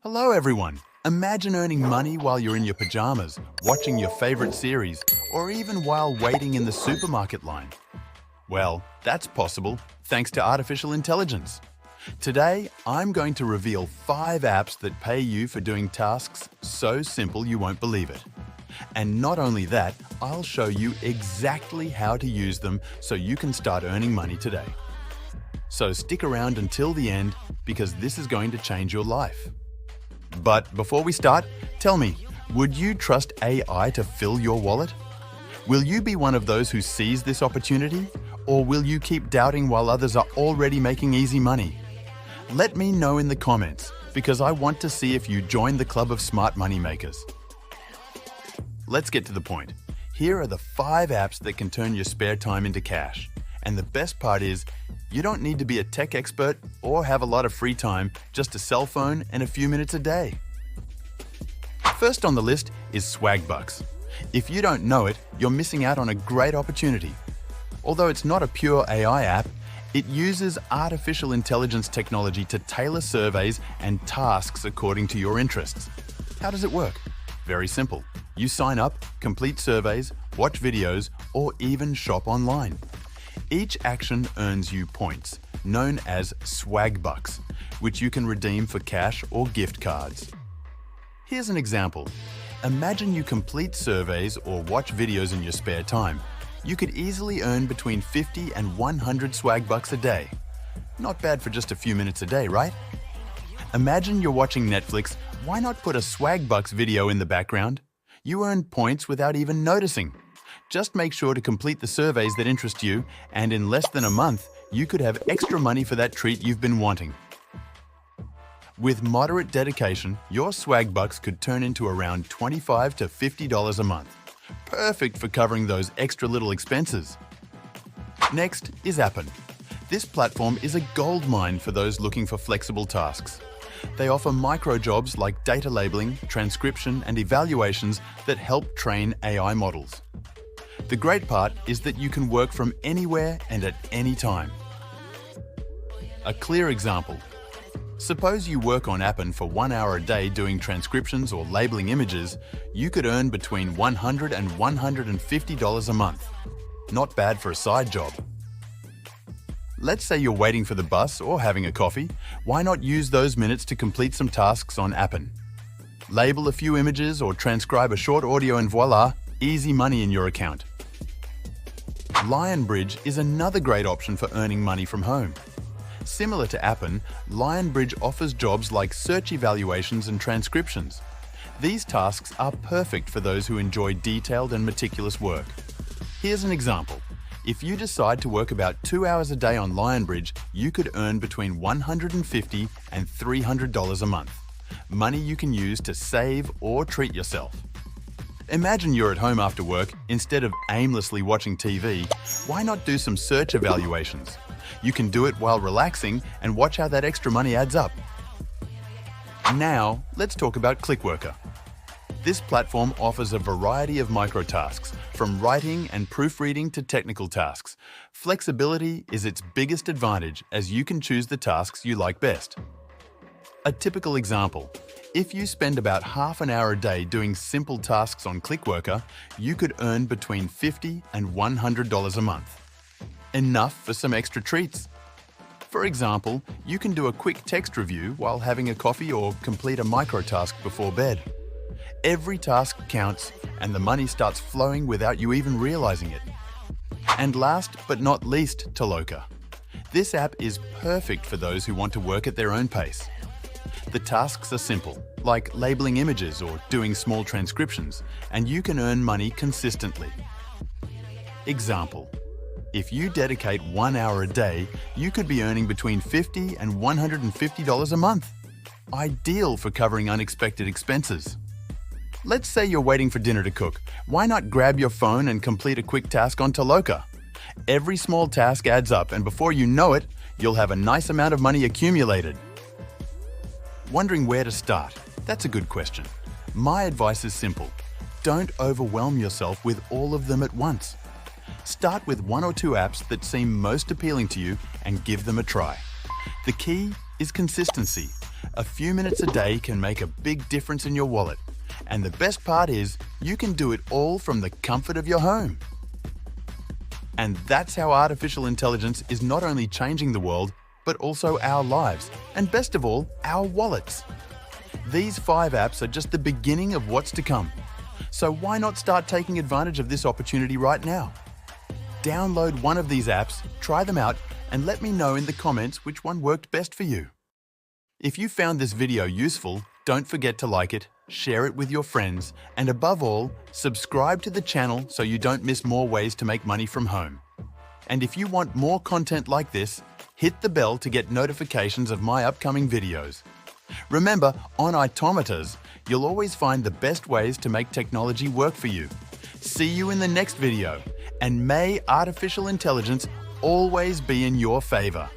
Hello everyone! Imagine earning money while you're in your pajamas, watching your favorite series, or even while waiting in the supermarket line. Well, that's possible thanks to artificial intelligence. Today, I'm going to reveal 5 apps that pay you for doing tasks so simple you won't believe it. And not only that, I'll show you exactly how to use them so you can start earning money today. So stick around until the end because this is going to change your life. But before we start, tell me, would you trust AI to fill your wallet? Will you be one of those who sees this opportunity? Or will you keep doubting while others are already making easy money? Let me know in the comments, because I want to see if you join the club of smart money makers. Let's get to the point. Here are the 5 apps that can turn your spare time into cash. And the best part is, you don't need to be a tech expert or have a lot of free time, just a cell phone and a few minutes a day. First on the list is Swagbucks. If you don't know it, you're missing out on a great opportunity. Although it's not a pure AI app, it uses artificial intelligence technology to tailor surveys and tasks according to your interests. How does it work? Very simple. You sign up, complete surveys, watch videos, or even shop online. Each action earns you points, known as Swagbucks, which you can redeem for cash or gift cards. Here's an example. Imagine you complete surveys or watch videos in your spare time. You could easily earn between 50 and 100 Swagbucks a day. Not bad for just a few minutes a day, right? Imagine you're watching Netflix. Why not put a Swagbucks video in the background? You earn points without even noticing. Just make sure to complete the surveys that interest you, and in less than a month, you could have extra money for that treat you've been wanting. With moderate dedication, your Swagbucks could turn into around $25 to $50 a month. Perfect for covering those extra little expenses. Next is Appen. This platform is a goldmine for those looking for flexible tasks. They offer micro jobs like data labeling, transcription, and evaluations that help train AI models. The great part is that you can work from anywhere and at any time. A clear example. Suppose you work on Appen for 1 hour a day doing transcriptions or labeling images, you could earn between $100 and $150 a month. Not bad for a side job. Let's say you're waiting for the bus or having a coffee. Why not use those minutes to complete some tasks on Appen? Label a few images or transcribe a short audio and voila, easy money in your account. Lionbridge is another great option for earning money from home. Similar to Appen, Lionbridge offers jobs like search evaluations and transcriptions. These tasks are perfect for those who enjoy detailed and meticulous work. Here's an example. If you decide to work about 2 hours a day on Lionbridge, you could earn between $150 and $300 a month. Money you can use to save or treat yourself. Imagine you're at home after work. Instead of aimlessly watching TV, why not do some search evaluations? You can do it while relaxing and watch how that extra money adds up. Now, let's talk about Clickworker. This platform offers a variety of microtasks, from writing and proofreading to technical tasks. Flexibility is its biggest advantage as you can choose the tasks you like best. A typical example. If you spend about half an hour a day doing simple tasks on Clickworker, you could earn between $50 and $100 a month. Enough for some extra treats. For example, you can do a quick text review while having a coffee or complete a microtask before bed. Every task counts, and the money starts flowing without you even realizing it. And last but not least, Toloka. This app is perfect for those who want to work at their own pace. The tasks are simple, like labeling images or doing small transcriptions, and you can earn money consistently. Example. If you dedicate 1 hour a day, you could be earning between $50 and $150 a month. Ideal for covering unexpected expenses. Let's say you're waiting for dinner to cook. Why not grab your phone and complete a quick task on Toloka? Every small task adds up, and before you know it, you'll have a nice amount of money accumulated. Wondering where to start? That's a good question. My advice is simple. Don't overwhelm yourself with all of them at once. Start with 1 or 2 apps that seem most appealing to you and give them a try. The key is consistency. A few minutes a day can make a big difference in your wallet. And the best part is, you can do it all from the comfort of your home. And that's how artificial intelligence is not only changing the world, but also our lives, and best of all, our wallets. These 5 apps are just the beginning of what's to come. So why not start taking advantage of this opportunity right now? Download one of these apps, try them out, and let me know in the comments which one worked best for you. If you found this video useful, don't forget to like it, share it with your friends, and above all, subscribe to the channel so you don't miss more ways to make money from home. And if you want more content like this, hit the bell to get notifications of my upcoming videos. Remember, on Itometers, you'll always find the best ways to make technology work for you. See you in the next video, and may artificial intelligence always be in your favor.